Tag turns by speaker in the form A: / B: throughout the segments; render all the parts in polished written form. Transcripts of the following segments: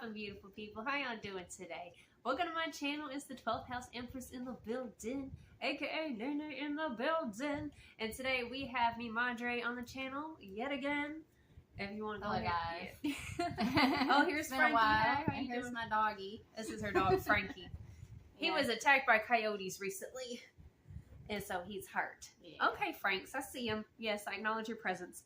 A: poppin', beautiful people? How y'all doing today? Welcome to my channel. It's the 12th House Empress in the building, aka Nene in the building. And today we have me, Madre, on the channel yet again. If you want to
B: Hello, guys.
A: Oh, here's Frankie. Hi, how you
B: Here's
A: doing?
B: my doggy.
A: This is her dog, Frankie. He was attacked by coyotes recently, and so he's hurt.
B: Yeah.
A: Okay, Franks, I see him. Yes, I acknowledge your presence.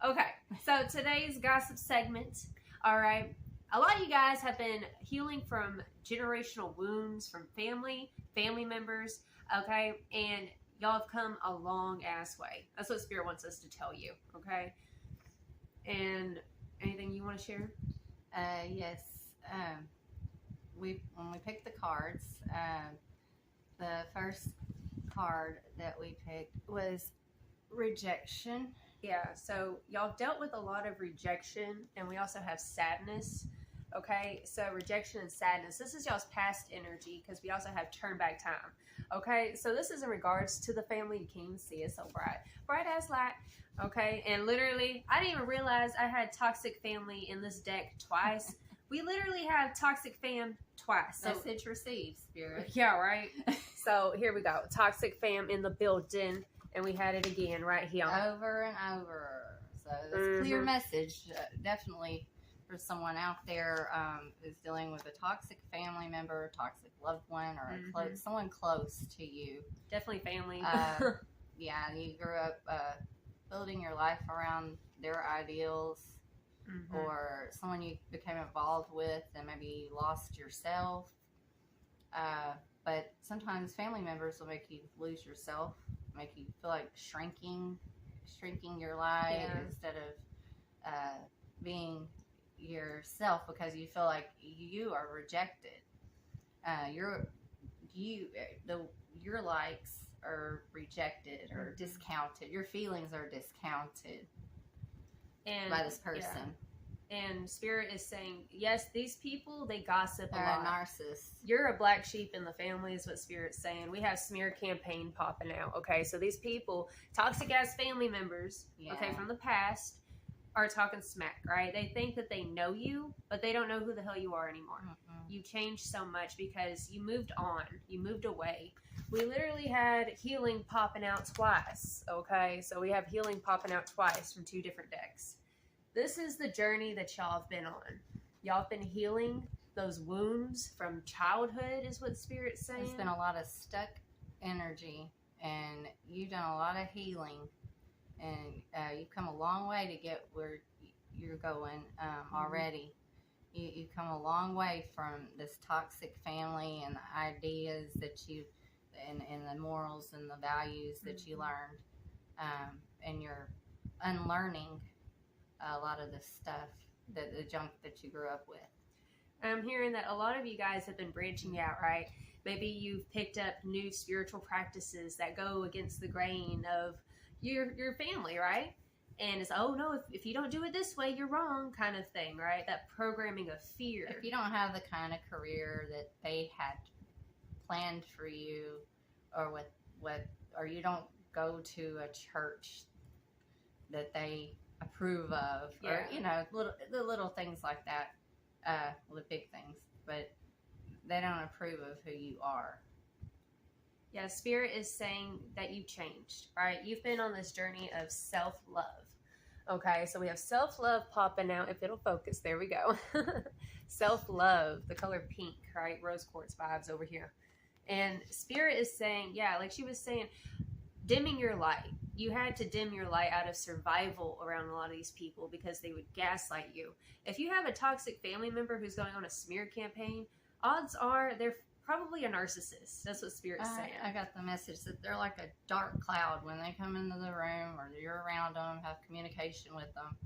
A: Okay, so today's gossip segment. All right, a lot of you guys have been healing from generational wounds from family members. Okay, and y'all have come a long ass way. That's what Spirit wants us to tell you. Okay, and anything you want to share?
B: Yes. When we picked the cards, the first card that we picked was rejection.
A: Yeah, so y'all dealt with a lot of rejection, and we also have sadness. Okay, so rejection and sadness. This is y'all's past energy because we also have turn back time. Okay, so this is in regards to the family. You can't even see it, so bright as light. Okay, and literally, I didn't even realize I had toxic family in this deck twice. We literally have toxic fam twice. So,
B: Message received, Spirit.
A: yeah, right. So here we go. Toxic fam in the building. And we had it again right here.
B: Over and over. So that's a clear message. Definitely for someone out there who's dealing with a toxic family member, toxic loved one, or someone close to you.
A: Definitely family.
B: Yeah, you grew up building your life around their ideals. Or someone you became involved with and maybe you lost yourself. But sometimes family members will make you lose yourself, make you feel like shrinking your life instead of being yourself because you feel like you are rejected. Your likes are rejected or discounted. Your feelings are discounted. And by this person.
A: Yeah. And Spirit is saying, yes, these people, they gossip a lot.
B: They're narcissists.
A: You're a black sheep in the family is what Spirit's saying. We have smear campaign popping out. Okay, so these people, toxic ass family members, okay, from the past, are talking smack, right? They think that they know you, but they don't know who the hell you are anymore. You changed so much because you moved on. You moved away. We literally had healing popping out twice, okay? So we have healing popping out twice from two different decks. This is the journey that y'all have been on. Y'all have been healing those wounds from childhood is what Spirit's saying.
B: There's been a lot of stuck energy, and you've done a lot of healing, and you've come a long way to get where you're going already. You've come a long way from this toxic family and the ideas that you and the morals and the values that you learned, and you're unlearning a lot of the stuff, the junk that you grew up with.
A: I'm hearing that a lot of you guys have been branching out, right? Maybe you've picked up new spiritual practices that go against the grain of your family, right? And it's, oh no, if you don't do it this way, you're wrong kind of thing, right? That programming of fear.
B: If you don't have the kind of career that they had planned for you, or you don't go to a church that they approve of, or the little things like that, the big things, but they don't approve of who you are.
A: Yeah, Spirit is saying that you changed, right? You've been on this journey of self-love. Okay, so we have self-love popping out. If it'll focus, there we go. Self-love, the color pink, right? Rose quartz vibes over here. And Spirit is saying, yeah, like she was saying, dimming your light. You had to dim your light out of survival around a lot of these people because they would gaslight you. If you have a toxic family member who's going on a smear campaign, odds are they're probably a narcissist. That's what Spirit's saying.
B: I got the message that they're like a dark cloud when they come into the room or you're around them, have communication with them.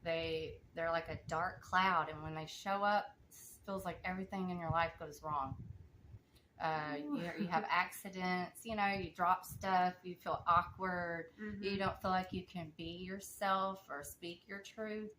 B: They're like a dark cloud, and when they show up, it feels like everything in your life goes wrong. You have accidents, you drop stuff, you feel awkward, you don't feel like you can be yourself or speak your truth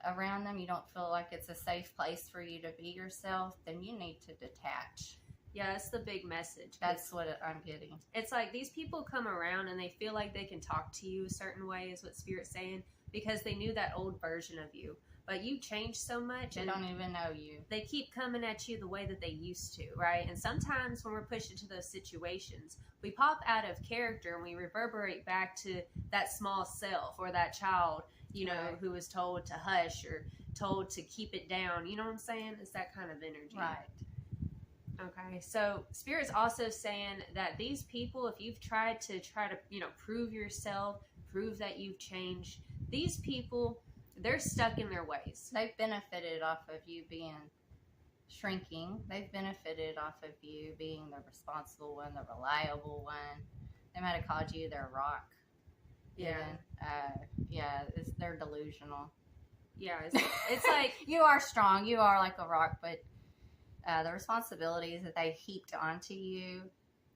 B: around them, you don't feel like it's a safe place for you to be yourself, then you need to detach.
A: Yeah, that's the big message.
B: That's what I'm getting.
A: It's like these people come around and they feel like they can talk to you a certain way is what Spirit's saying because they knew that old version of you. but you changed so much,
B: They
A: and
B: don't even know you.
A: they keep coming at you the way that they used to, right? And sometimes when we're pushed into those situations, we pop out of character and we reverberate back to that small self or that child, you know,
B: Right.
A: who was told to hush or told to keep it down. You know what I'm saying? It's that kind of energy.
B: Right.
A: Okay, so Spirit's also saying that these people, if you've tried to prove yourself, prove that you've changed, these people, they're stuck in their ways.
B: They've benefited off of you being shrinking. They've benefited off of you being the responsible one, the reliable one. They might have called you their rock.
A: Yeah.
B: They're delusional.
A: Yeah, it's like
B: You are strong. You are like a rock, but the responsibilities that they heaped onto you,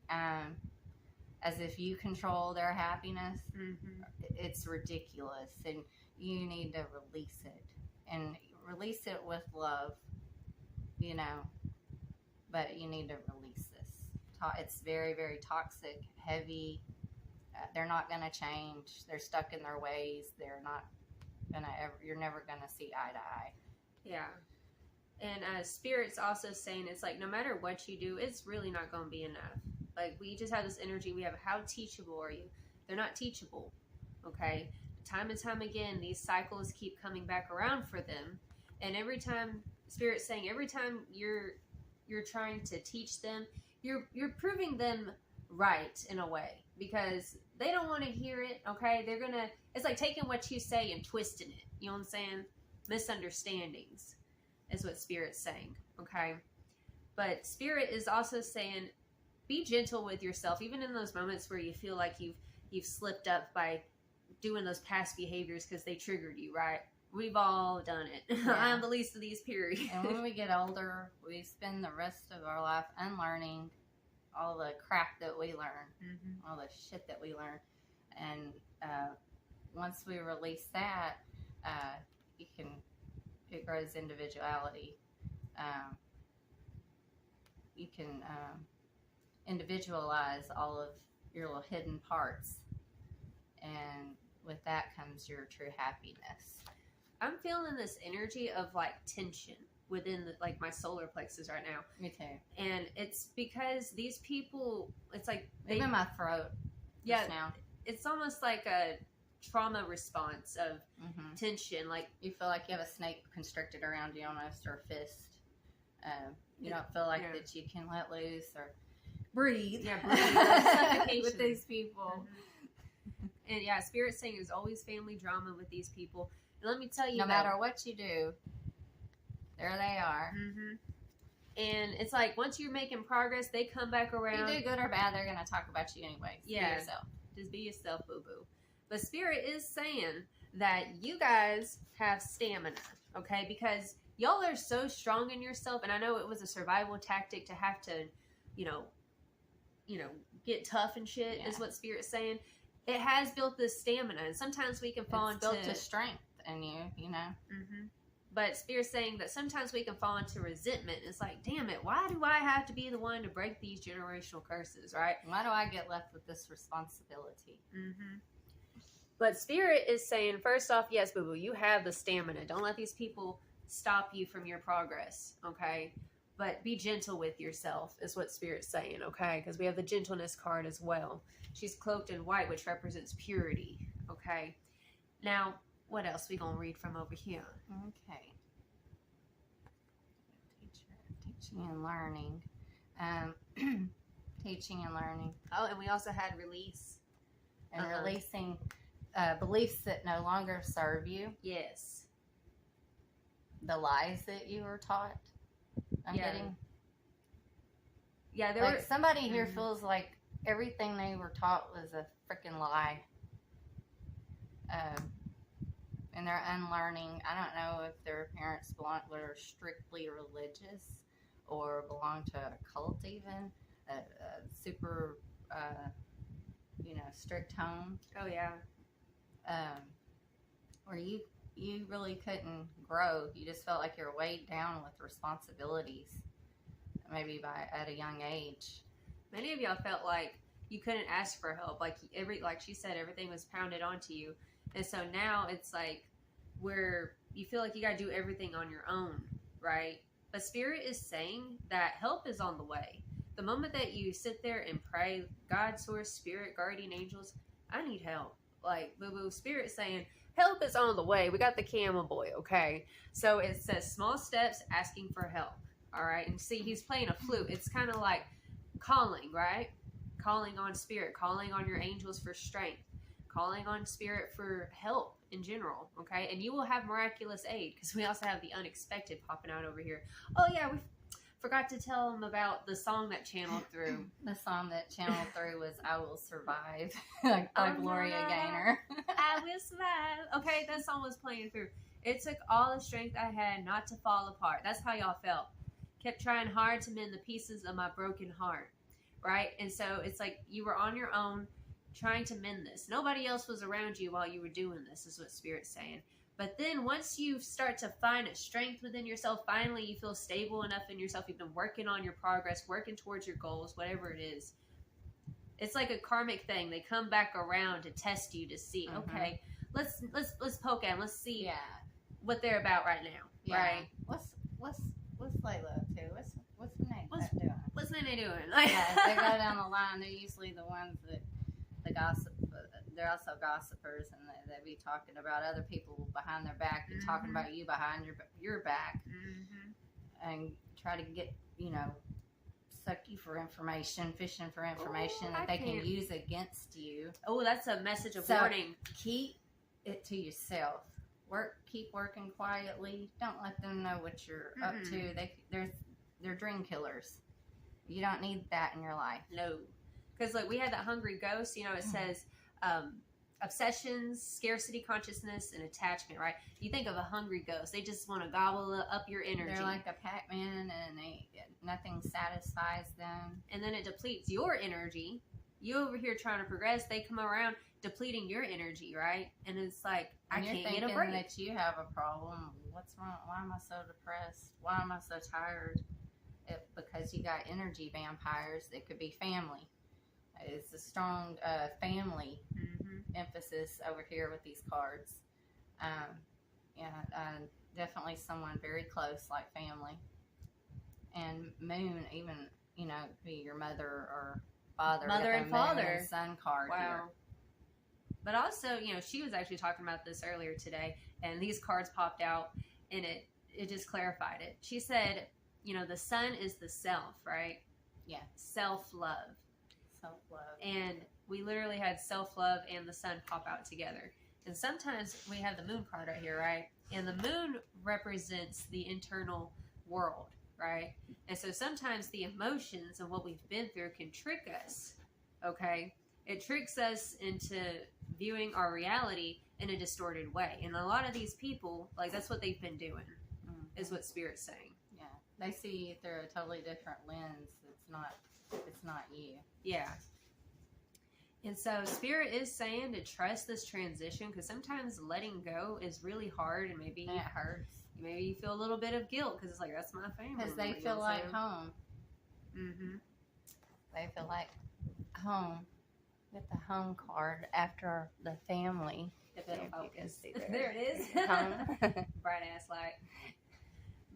B: as if you control their happiness, it's ridiculous, and you need to release it, and release it with love, you know. But you need to release this. It's very, very toxic, heavy. They're not going to change. They're stuck in their ways. They're not gonna ever. You're never going to see eye to eye.
A: Yeah. And Spirit's also saying it's like no matter what you do, it's really not going to be enough. Like we just have this energy. We have how teachable are you? They're not teachable. Okay. Time and time again, these cycles keep coming back around for them, and every time Spirit's saying every time you're trying to teach them, you're proving them right in a way because they don't want to hear it. Okay, it's like taking what you say and twisting it. You know what I'm saying? Misunderstandings is what Spirit's saying. Okay, but Spirit is also saying be gentle with yourself, even in those moments where you feel like you've slipped up by doing those past behaviors because they triggered you, right? We've all done it.
B: Yeah.
A: I'm the least of these, period.
B: And when we get older, we spend the rest of our life unlearning all the crap that we learn, all the shit that we learn. And once we release that, it grows individuality. You can individualize all of your little hidden parts. And with that comes your true happiness.
A: I'm feeling this energy of like tension within my solar plexus right now.
B: Me too.
A: And it's because these people, it's like
B: Even my throat.
A: Yeah,
B: just now.
A: it's almost like a trauma response of tension. Like
B: You feel like you have a snake constricted around you almost, or a fist. You don't feel like that you can let loose or breathe.
A: Yeah, breathe.
B: With these people.
A: And yeah, Spirit's saying there's always family drama with these people. And let me tell you,
B: No matter what you do, there they are.
A: And it's like once you're making progress, they come back around.
B: You do good or bad, they're going to talk about you anyway.
A: Yeah.
B: Be yourself.
A: Just be yourself, boo-boo. But Spirit is saying that you guys have stamina, okay? Because y'all are so strong in yourself, and I know it was a survival tactic to have to, get tough and shit, is what Spirit's saying. It has built this stamina, and sometimes we can fall into...
B: It's built to strength in you, you know?
A: But Spirit's saying that sometimes we can fall into resentment. It's like, damn it, why do I have to be the one to break these generational curses, right?
B: Why do I get left with this responsibility?
A: But Spirit is saying, first off, yes, boo-boo, you have the stamina. Don't let these people stop you from your progress, okay? But be gentle with yourself is what Spirit's saying, okay? Because we have the gentleness card as well. She's cloaked in white, which represents purity, okay? Now, what else we gonna read from over here?
B: Okay. Teaching and learning. Teaching and learning.
A: Oh, and we also had release.
B: And releasing beliefs that no longer serve you.
A: Yes.
B: The lies that you were taught. I'm getting.
A: Yeah,
B: somebody here feels like everything they were taught was a freaking lie. And they're unlearning. I don't know if their parents were strictly religious or belong to a cult even. Super, strict home.
A: Oh, yeah.
B: Where you really couldn't grow. You just felt like you're weighed down with responsibilities. Maybe at a young age.
A: Many of y'all felt like you couldn't ask for help. Like she said, everything was pounded onto you. And so now it's like we're you feel like you got to do everything on your own, right? But Spirit is saying that help is on the way. The moment that you sit there and pray, God, source, Spirit, guardian angels, I need help. Like, boo-boo, Spirit saying, help is on the way. We got the camel boy, okay? So it says small steps, asking for help, all right? And see, he's playing a flute. It's kind of like calling, right? Calling on Spirit, calling on your angels for strength, calling on Spirit for help in general, okay? And you will have miraculous aid, because we also have the unexpected popping out over here. Oh, yeah, we forgot to tell them about the song that channeled through.
B: The song that channeled through was I Will Survive by Gloria Gaynor.
A: I will survive. Okay, that song was playing through. It took all the strength I had not to fall apart. That's how y'all felt. Kept trying hard to mend the pieces of my broken heart, right? And so it's like you were on your own trying to mend this. Nobody else was around you while you were doing this, is what Spirit's saying. But then once you start to find a strength within yourself, finally you feel stable enough in yourself, you've been working on your progress, working towards your goals, whatever it is. It's like a karmic thing. They come back around to test you to see, okay, let's poke at them. Let's see what they're about right now, right?
B: What's Layla up to? What's Nene doing?
A: What's Nene doing?
B: Yeah, they go down the line. They're usually the ones that the gossip. They're also gossipers, and they be talking about other people behind their back. They're talking about you behind your back, and try to get, suck you for information, fishing for information that they can use against you.
A: Oh, that's a message of warning.
B: Keep it to yourself. Keep working quietly. Don't let them know what you're up to. They're dream killers. You don't need that in your life.
A: No, because like we had that hungry ghost. It says. Obsessions, scarcity consciousness, and attachment, right? You think of a hungry ghost. They just want to gobble up your energy.
B: They're like a Pac-Man, and nothing satisfies them.
A: And then it depletes your energy. You over here trying to progress, they come around depleting your energy, right? And it's like, I can't get a break.
B: That you have a problem. What's wrong? Why am I so depressed? Why am I so tired? Because you got energy vampires. It could be family. It's a strong family emphasis over here with these cards. Definitely someone very close, like family. And moon, even, be your mother or father.
A: Mother and father.
B: And son card here.
A: But also, she was actually talking about this earlier today, and these cards popped out, and it just clarified it. She said, the sun is the self, right?
B: Yeah.
A: Self-love.
B: Self-love.
A: And we literally had self-love and the sun pop out together. And sometimes we have the moon card right here, right? And the moon represents the internal world, right? And so sometimes the emotions and what we've been through can trick us, okay? It tricks us into viewing our reality in a distorted way. And a lot of these people, like, that's what they've been doing, is what Spirit's saying.
B: Yeah. They see you through a totally different lens. It's not you.
A: Yeah. And so Spirit is saying to trust this transition, because sometimes letting go is really hard, and maybe
B: it hurts.
A: Maybe you feel a little bit of guilt because it's like, that's my family.
B: Because they feel like home. They feel like home. Get the home card after the family.
A: If you can see there it is. Bright ass light.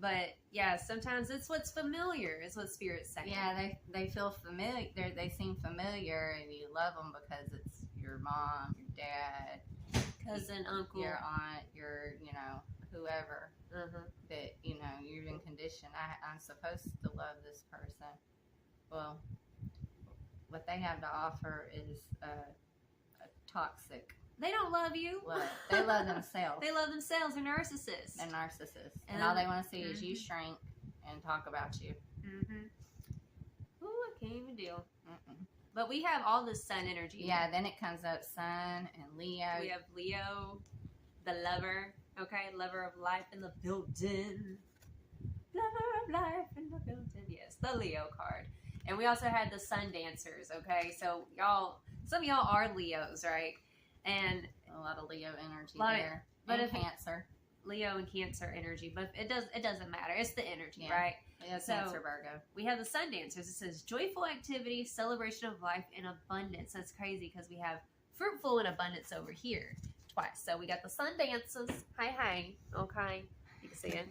A: But yeah, sometimes it's what's familiar is what Spirit's saying.
B: Yeah, they feel familiar. They seem familiar, and you love them because it's your mom, your dad,
A: cousin, uncle,
B: your aunt, your whoever. That you've been conditioned. I'm supposed to love this person. Well, what they have to offer is a toxic.
A: They don't love you.
B: Love. They love themselves.
A: They love themselves. They're narcissists.
B: They're narcissists. And all they want to see is you shrink and talk about you.
A: Ooh, I can't even deal. But we have all this sun energy.
B: Yeah, then it comes up sun and Leo.
A: We have Leo, the lover. Okay, lover of life in the building. Lover of life in the building. Yes, the Leo card. And we also had the sun dancers. Okay, so some of y'all are Leos, right? And
B: a lot of Leo energy there. But Cancer.
A: Leo and Cancer energy. But it doesn't matter. It's the energy, right?
B: Yeah, so, Cancer, Virgo.
A: We have the sun dancers. It says joyful activity, celebration of life, and abundance. That's crazy because we have fruitful and abundance over here. twice. So we got the sun dances. Hi. Okay. You can see it.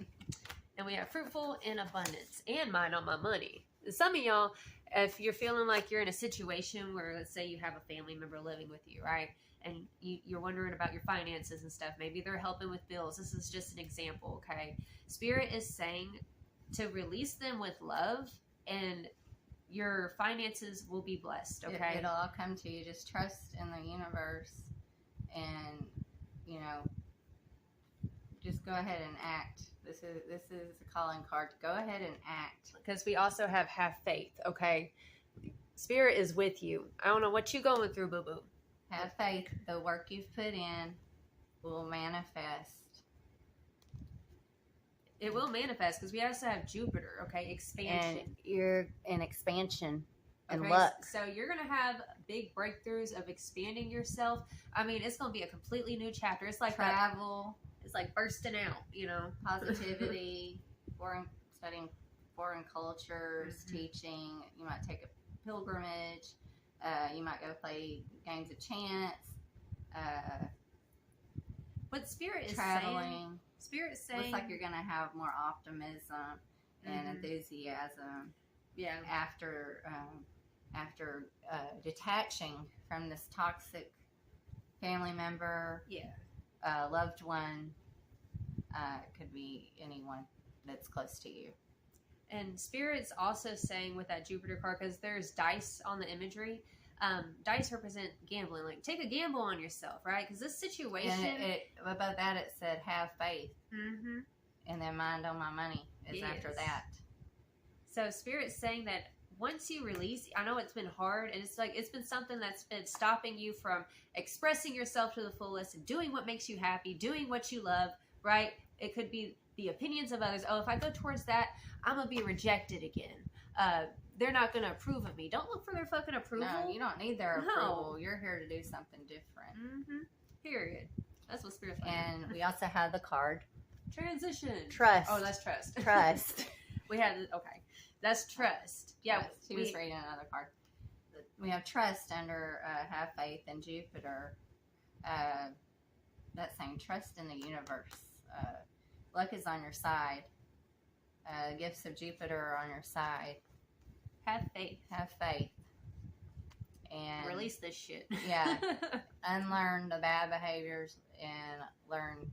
A: And we have fruitful and abundance and mind on my money. Some of y'all, if you're feeling like you're in a situation where, let's say you have a family member living with you, right? And you're wondering about your finances and stuff. Maybe they're helping with bills. This is just an example, okay? Spirit is saying to release them with love, and your finances will be blessed, okay?
B: It'll all come to you. Just trust in the universe and, just go ahead and act. This is a calling card. Go ahead and act.
A: Because we also have faith, okay? Spirit is with you. I don't know what you going through, boo-boo.
B: Have faith. The work you've put in will manifest.
A: It will manifest because we also have Jupiter, okay? Expansion.
B: And you're in expansion and
A: Okay,
B: luck.
A: so you're going to have big breakthroughs of expanding yourself. I mean, it's going to be a completely new chapter. It's like
B: travel.
A: It's like bursting out,
B: Positivity, studying foreign cultures,
A: Mm-hmm.
B: teaching. You might take a pilgrimage. You might go play games of chance.
A: What Spirit is
B: Traveling.
A: saying. Spirit is saying.
B: Looks like you're going to have more optimism and
A: Mhm.
B: enthusiasm.
A: Yeah.
B: After detaching from this toxic family member, loved one, could be anyone that's close to you.
A: And Spirit's also saying with that Jupiter card, because there's dice on the imagery, dice represent gambling. Like, take a gamble on yourself, right? Because this situation...
B: And above that it said, have faith.
A: Mm-hmm.
B: And then mind on my money is after that.
A: So Spirit's saying that once you release, I know it's been hard, and it's been something that's been stopping you from expressing yourself to the fullest and doing what makes you happy, doing what you love, right? It could be the opinions of others. Oh, if I go towards that, I'm going to be rejected again. They're not going to approve of me. Don't look for their fucking approval.
B: No, you don't need their approval. You're here to do something different.
A: Mm-hmm. Period. That's what Spirit's like.
B: And we also have the card.
A: Transition.
B: Trust.
A: Oh, that's trust.
B: Trust.
A: We have, okay. That's trust. Yeah.
B: Trust. She was reading another card. We have trust under have faith and Jupiter. That's saying trust in the universe. Luck is on your side. Gifts of Jupiter are on your side.
A: Have faith.
B: Have faith. And
A: release this shit.
B: Yeah. Unlearn the bad behaviors and learn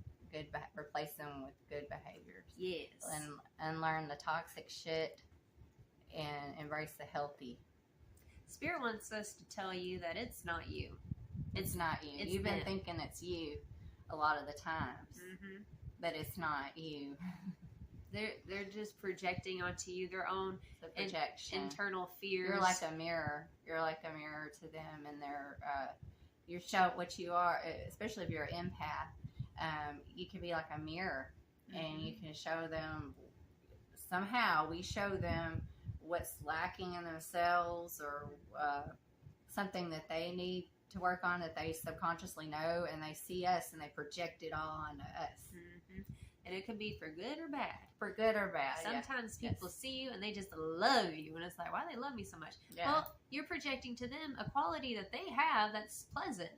B: replace them with good behaviors.
A: Yes.
B: And unlearn the toxic shit and embrace the healthy.
A: Spirit wants us to tell you that it's not you.
B: It's not you.
A: It's
B: You've been
A: them.
B: thinking it's you a lot of the times,
A: Mm-hmm.
B: but it's not you.
A: They're just projecting onto you their own
B: It's a projection.
A: internal fears.
B: You're like a mirror. You're like a mirror to them, and they're you show what you are. Especially if you're an empath, you can be like a mirror, and you can show them. Somehow, we show them what's lacking in themselves, or something that they need to work on that they subconsciously know, and they see us and they project it all onto us.
A: Mm-hmm. And it could be for good or bad.
B: For good or bad.
A: Sometimes people see you and they just love you, and it's like, why do they love me so much?
B: Yeah.
A: Well, you're projecting to them a quality that they have that's pleasant.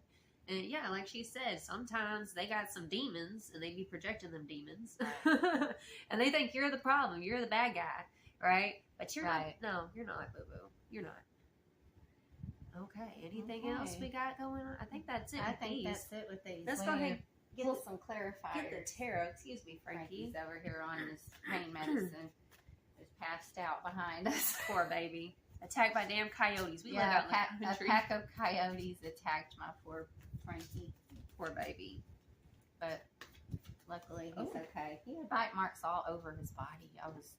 A: And yeah, like she said, sometimes they got some demons and they be projecting them demons.
B: Right.
A: And they think you're the problem, you're the bad guy, right? But you're
B: Right.
A: not. No, you're not, boo-boo. You're not. Okay, anything else we got going on? I think that's it.
B: I
A: with
B: think
A: these.
B: that's it with these.
A: Let's
B: We
A: go
B: need
A: ahead
B: to pull some clarifiers.
A: Get the tarot. Excuse me, Frankie.
B: Frankie's over here on his pain medicine. Is passed out behind us.
A: Poor baby. Attacked by damn coyotes. We live
B: Yeah,
A: out in the
B: a
A: country.
B: pack of coyotes attacked my poor Frankie.
A: Poor baby.
B: But luckily he's
A: Oh.
B: okay. He had bite marks all over his body. I was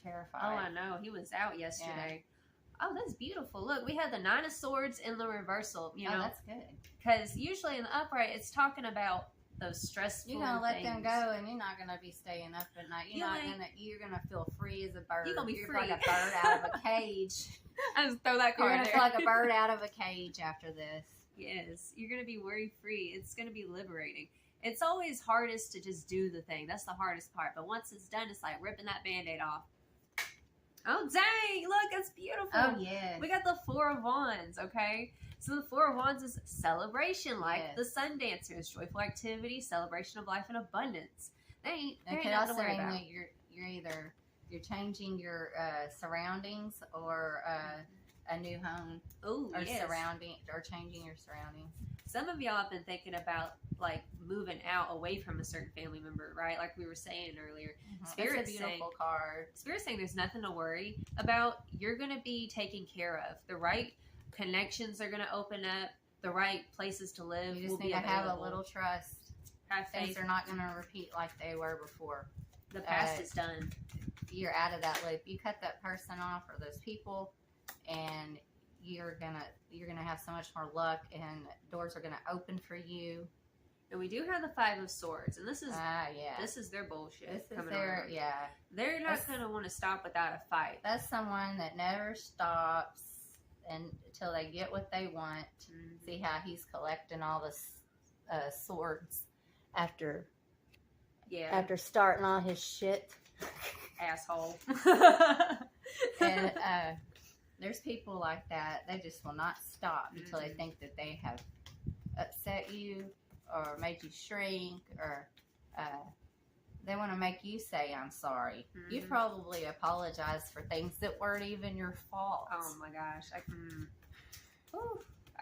B: terrified.
A: Oh, I know. He was out yesterday. Oh, that's beautiful. Look, we had the Nine of Swords in the reversal, you know.
B: that's good.
A: Because usually in the upright, it's talking about those stressful
B: You're gonna let
A: things.
B: them go, and you're not gonna be staying up at night. You're gonna feel free as a bird.
A: You're gonna be free.
B: like a bird out of a cage.
A: I just throw that
B: You're
A: card
B: gonna
A: there.
B: feel like a bird out of a cage after this.
A: Yes, you're going to be worry-free. It's going to be liberating. It's always hardest to just do the thing. That's the hardest part. But once it's done, it's like ripping that Band-Aid off. Oh, dang. Look, it's beautiful.
B: Oh, yeah.
A: We got the Four of Wands, okay? So the Four of Wands is celebration, like
B: Yes.
A: the sun dancers, joyful activity, celebration of life and abundance.
B: It
A: ain't
B: could
A: nothing
B: also
A: to worry
B: mean
A: about.
B: that you're either changing your surroundings or a new home
A: Oh,
B: or
A: yes.
B: changing your surroundings.
A: Some of y'all have been thinking about like moving out away from a certain family member, right? Like we were saying earlier. Spirit's
B: It's a beautiful
A: saying,
B: card.
A: Spirit's saying there's nothing to worry about. You're going to be taken care of. The right connections are going to open up. The right places to live.
B: You
A: will
B: just
A: be
B: need to have a
A: available.
B: little trust.
A: Have
B: Things
A: faith.
B: are not going to repeat like they were before.
A: The past is done.
B: You're out of that loop. You cut that person off or those people, and you're gonna have so much more luck, and doors are gonna open for you.
A: And we do have the Five of Swords, and this is
B: This
A: is their bullshit.
B: is
A: coming
B: their
A: around.
B: yeah.
A: They're not going to want to stop without a fight.
B: That's someone that never stops until they get what they want.
A: Mhm.
B: See how he's collecting all the swords after starting all his shit.
A: Asshole.
B: And there's people like that. They just will not stop until they think that they have upset you or made you shrink, or they want to make you say I'm sorry. You
A: Mhm.
B: probably apologized for things that weren't even your fault.
A: Oh my gosh.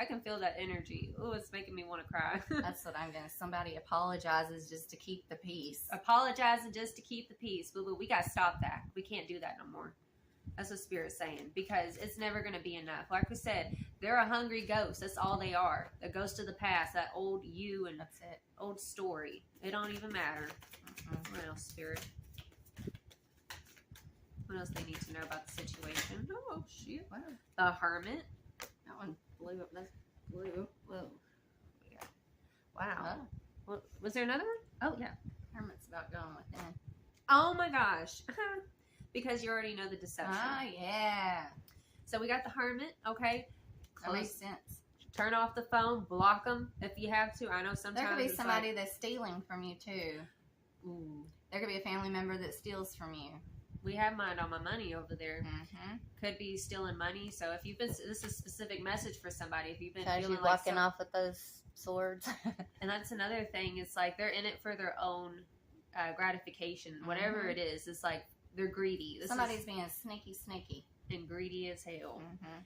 A: I can feel that energy. Oh, it's making me want to cry.
B: That's what I'm gonna. Somebody apologizes just to keep the peace.
A: Apologizing just to keep the peace. But we got to stop that. We can't do that no more. That's what Spirit's saying. Because it's never going to be enough. Like we said, they're a hungry ghost. That's all they are. A ghost of the past. That old you and
B: That's it.
A: old story. It don't even matter.
B: Mhm.
A: What else, Spirit? What else they need to know about the situation? Oh, shit.
B: Wow.
A: The Hermit.
B: That one blew up. That's blue.
A: Whoa. Wow.
B: Oh,
A: Was there another one? Oh, yeah.
B: Hermit's about going within.
A: Oh, my gosh. Because you already know the deception.
B: Oh yeah.
A: So we got the Hermit, okay?
B: That makes sense.
A: Turn off the phone, block them if you have to. I know sometimes
B: There could be
A: it's
B: somebody that's stealing from you too.
A: Ooh,
B: There could be a family member that steals from you.
A: we have mine on my money over there.
B: Mm-hmm.
A: Could be stealing money. So if you've been, this is a specific message for somebody. If you've been
B: Because
A: feeling
B: you
A: like
B: walking off with those swords.
A: and that's another thing. It's like they're in it for their own gratification, whatever
B: Mhm.
A: it is. It's like they're greedy.
B: Somebody's being sneaky.
A: and greedy as hell.
B: Mm-hmm.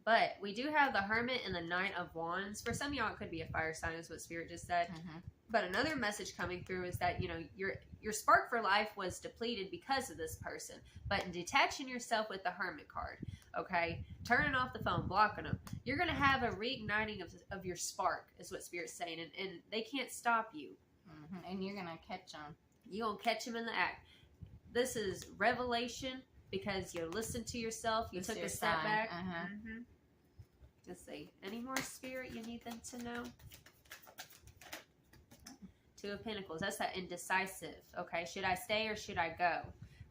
A: But we do have the Hermit and the Knight of Wands. For some of y'all, it could be a fire sign, is what Spirit just said.
B: Mm-hmm.
A: But another message coming through is that, you know, your spark for life was depleted because of this person. But in detaching yourself with the Hermit card, okay, turning off the phone, blocking them, you're going to have a reigniting of your spark, is what Spirit's saying. And they can't stop you.
B: Mm-hmm. And you're going to catch them.
A: You're going to catch them in the act. This is revelation because you listened to yourself. You took a step back.
B: Uh-huh.
A: Mm-hmm. Let's see. Any more, Spirit, you need them to know? Two of Pentacles. That's that indecisive. Okay, should I stay or should I go?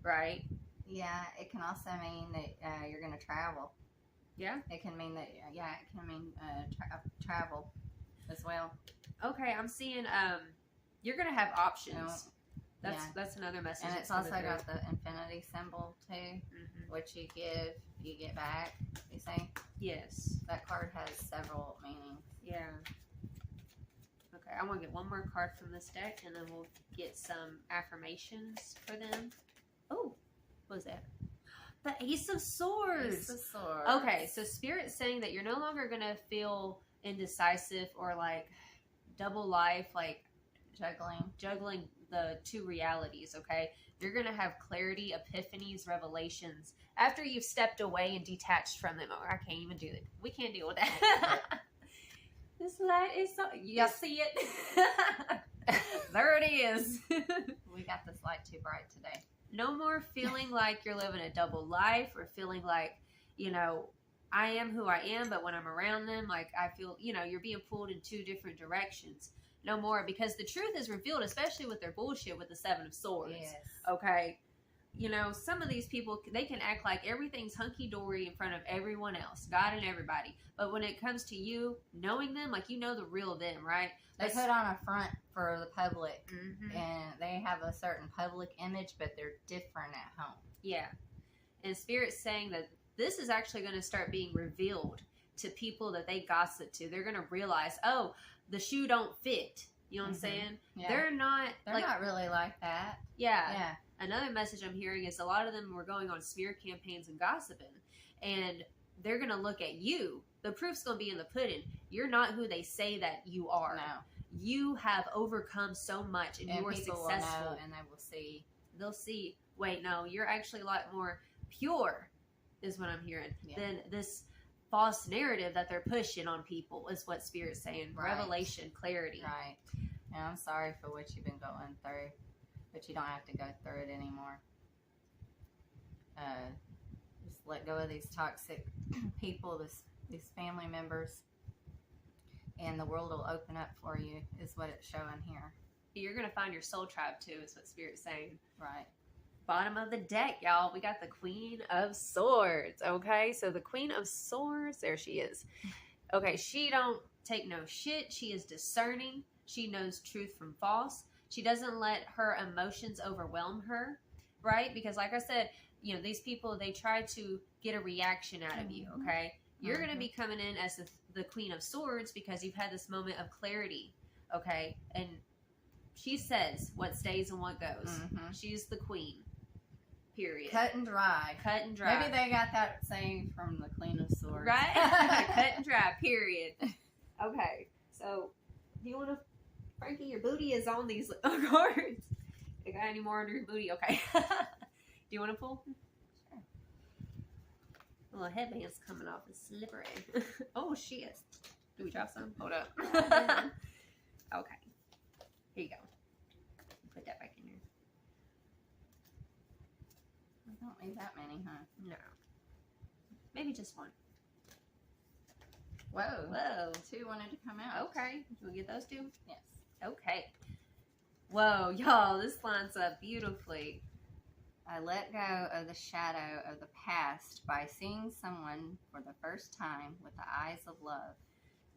A: Right?
B: Yeah, it can also mean that you're going to travel.
A: Yeah?
B: It can mean that, it can mean travel as well.
A: Okay, I'm seeing you're going to have options.
B: No.
A: That's another message.
B: And it's
A: that's
B: also
A: coming
B: got the infinity symbol too.
A: Mm-hmm.
B: What you give, you get back. You see?
A: Yes.
B: That card has several meanings.
A: Yeah. Okay, I want to get one more card from this deck, and then we'll get some affirmations for them. Oh, what was that? The Ace of Swords.
B: Ace of Swords.
A: Okay, so Spirit's saying that you're no longer going to feel indecisive or like double life, like juggling the two realities, okay? You're going to have clarity, epiphanies, revelations after you've stepped away and detached from them. Oh, I can't even do it. We can't deal with that. This light is so... Y'all see it? There it is.
B: We got this light too bright today.
A: No more feeling like you're living a double life or feeling like, you know, I am who I am, but when I'm around them, like I feel, you know, you're being pulled in two different directions. No more, because the truth is revealed, especially with their bullshit with the Seven of Swords.
B: Yes.
A: Okay? You know, some of these people, they can act like everything's hunky-dory in front of everyone else, God and everybody. But when it comes to you, knowing them, like you know the real them, right?
B: They put on a front for the public,
A: Mm-hmm.
B: and they have a certain public image, but they're different at home.
A: Yeah. And Spirit's saying that this is actually going to start being revealed to people that they gossip to. They're going to realize, oh, the shoe don't fit. You know what I'm saying?
B: Yeah.
A: They're not
B: really like that.
A: Yeah. Another message I'm hearing is a lot of them were going on smear campaigns and gossiping. And they're going to look at you. The proof's going to be in the pudding. You're not who they say that you are.
B: No.
A: You have overcome so much, and you are successful.
B: Will know, and they will see.
A: They'll see, wait, no, you're actually a lot more pure, is what I'm hearing, than this false narrative that they're pushing on people, is what Spirit's saying.
B: Right.
A: Revelation, clarity.
B: Right. And I'm sorry for what you've been going through, but you don't have to go through it anymore. Just let go of these toxic people, these family members, and the world will open up for you, is what it's showing here.
A: You're going to find your soul tribe, too, is what Spirit's saying.
B: Right.
A: Bottom of the deck, y'all. We got the Queen of Swords, okay? So the Queen of Swords, there she is. Okay, she don't take no shit. She is discerning. She knows truth from false. She doesn't let her emotions overwhelm her, right? Because like I said, you know, these people, they try to get a reaction out of you, okay? You're going to be coming in as the Queen of Swords because you've had this moment of clarity, okay? And she says what stays and what goes. She's the queen, period.
B: Cut and dry.
A: Cut and dry.
B: Maybe they got that saying from the Queen of Swords.
A: Right? Cut and dry, period. Okay, so do you want to, Frankie, your booty is on these cards. You got any more under your booty? Okay. Do you want to pull?
B: Sure.
A: The little headband's coming off. It's slippery. Oh, shit. Do we drop some? Hold up. Okay. Here you go. Put that back in here.
B: We don't need that many, huh?
A: No. Maybe just one.
B: Whoa. Two wanted to come out.
A: Okay. We'll get those two?
B: Yes.
A: Okay. Whoa, y'all, this lines up beautifully.
B: I let go of the shadow of the past by seeing someone for the first time with the eyes of love.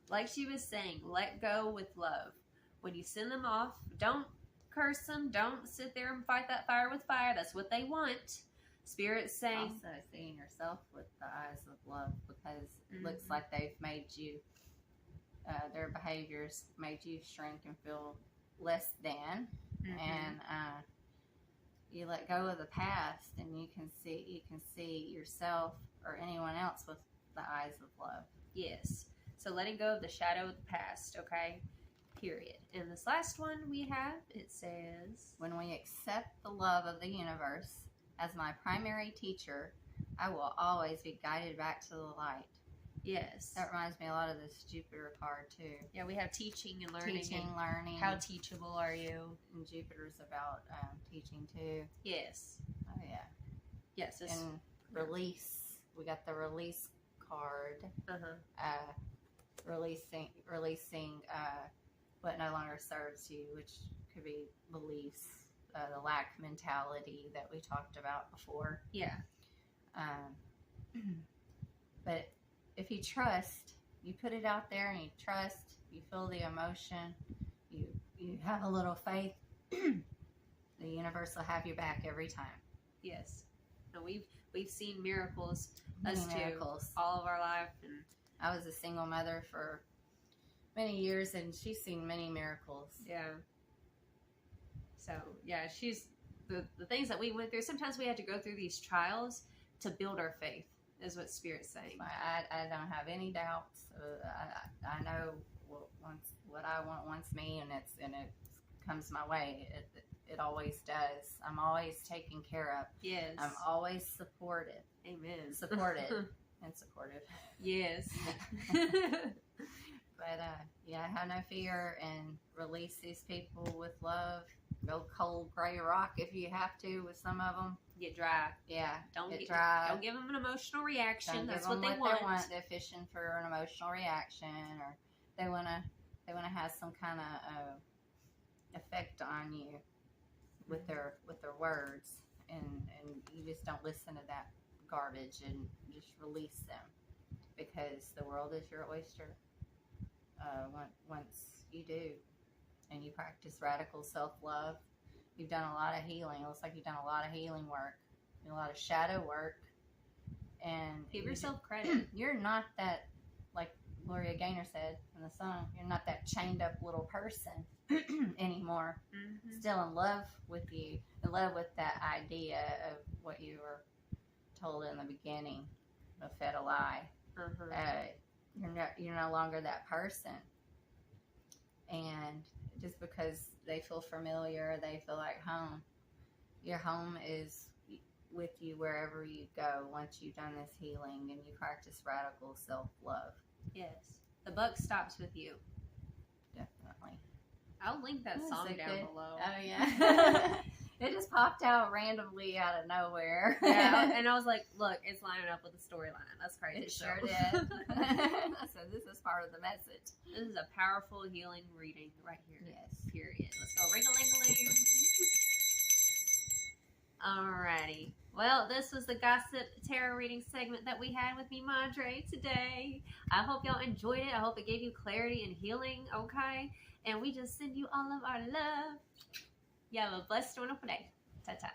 A: Like she was saying, let go with love. When you send them off, don't curse them. Don't sit there and fight that fire with fire. That's what they want. Spirit's saying.
B: Also seeing yourself with the eyes of love, because it looks like they've made you, their behaviors made you shrink and feel less than. And you let go of the past, and you can see yourself or anyone else with the eyes of love.
A: Yes. So letting go of the shadow of the past, okay? Period. And this last one we have, it says,
B: when we accept the love of the universe as my primary teacher, I will always be guided back to the light.
A: Yes.
B: That reminds me a lot of this Jupiter card too.
A: Yeah, we have teaching and learning.
B: Learning.
A: How teachable are you?
B: And Jupiter's about teaching too.
A: Yes.
B: Oh yeah.
A: Yes.
B: And release. We got the release card. Releasing what no longer serves you, which could be beliefs, the lack mentality that we talked about before.
A: Yeah.
B: But if you trust, you put it out there and you trust, you feel the emotion, you have a little faith, the universe will have your back every time.
A: Yes. No, we've seen miracles,
B: miracles
A: all of our life. And
B: I was a single mother for many years, and she's seen many miracles.
A: Yeah. So, yeah, she's the things that we went through. Sometimes we had to go through these trials to build our faith, is what Spirit's saying.
B: I don't have any doubts. I know what I want wants me, and it comes my way. It always does. I'm always taken care of.
A: Yes.
B: I'm always supported.
A: Amen.
B: Supported and supportive.
A: Yes.
B: But yeah, have no fear and release these people with love. Go cold, gray rock if you have to with some of them.
A: Get dry.
B: Yeah,
A: don't get
B: dry.
A: Don't give them an emotional reaction.
B: Don't
A: That's
B: give them
A: what they want.
B: They're fishing for an emotional reaction, or they wanna have some kind of effect on you with their words, and you just don't listen to that garbage and just release them, because the world is your oyster. Once you do, and you practice radical self-love, you've done a lot of healing. It looks like you've done a lot of healing work, a lot of shadow work, and
A: Give yourself credit.
B: You're not that, like Gloria Gaynor said in the song, you're not that chained up little person anymore.
A: Mm-hmm.
B: Still in love with you, in love with that idea of what you were told in the beginning, of fed a lie. You're no longer that person, and just because they feel familiar, they feel like home. Your home is with you wherever you go once you've done this healing and you practice radical self-love.
A: Yes, the buck stops with you.
B: Definitely.
A: I'll link that song down below.
B: Oh yeah. It just popped out randomly out of nowhere.
A: Yeah, and I was like, look, it's lining up with the storyline. That's crazy.
B: It sure did. So this is part of the message.
A: This is a powerful healing reading right here.
B: Yes.
A: Period. Let's go ring-a-ling-a-ling. Alrighty. Well, this was the Gossip Tarot reading segment that we had with me, Madre, today. I hope y'all enjoyed it. I hope it gave you clarity and healing, okay? And we just send you all of our love. You have a blessed, wonderful day. Ta-ta.